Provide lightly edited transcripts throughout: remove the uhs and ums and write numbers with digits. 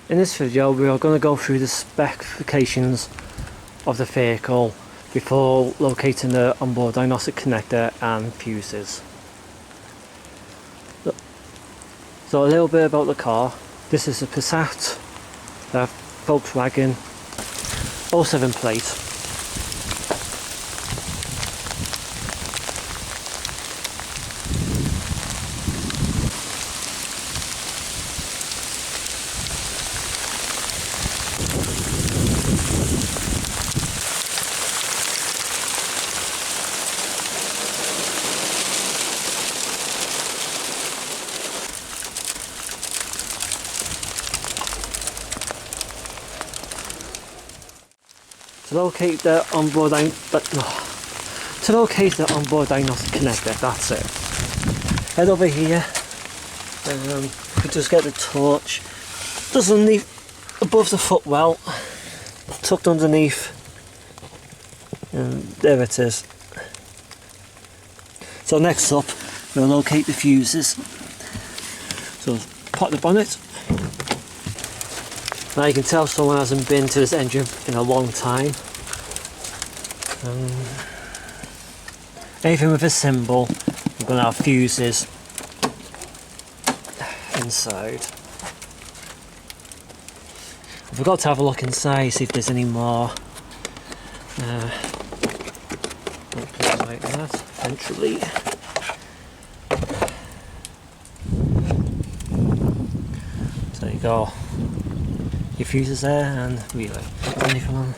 In this video we are going to go through the specifications of the vehicle before locating the onboard diagnostic connector and fuses. So a little bit about the car. This is a Passat Volkswagen 07 plate. To locate the onboard diagnostic connector, that's it. Head over here. We just get the torch. Just underneath, above the footwell, tucked underneath, and there it is. So next up, we'll locate the fuses. So pop the bonnet. Now you can tell someone hasn't been to this engine in a long time. Anything with a symbol, we're going to have fuses inside. I forgot to have a look inside, see if there's any more. Like that, eventually. So there you go. Your fuses there and relay. Anything on?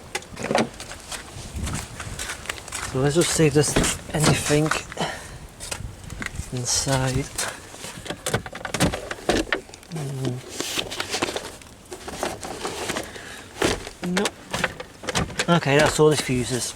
So let's just see if there's anything inside. No. Okay, that's all the fuses.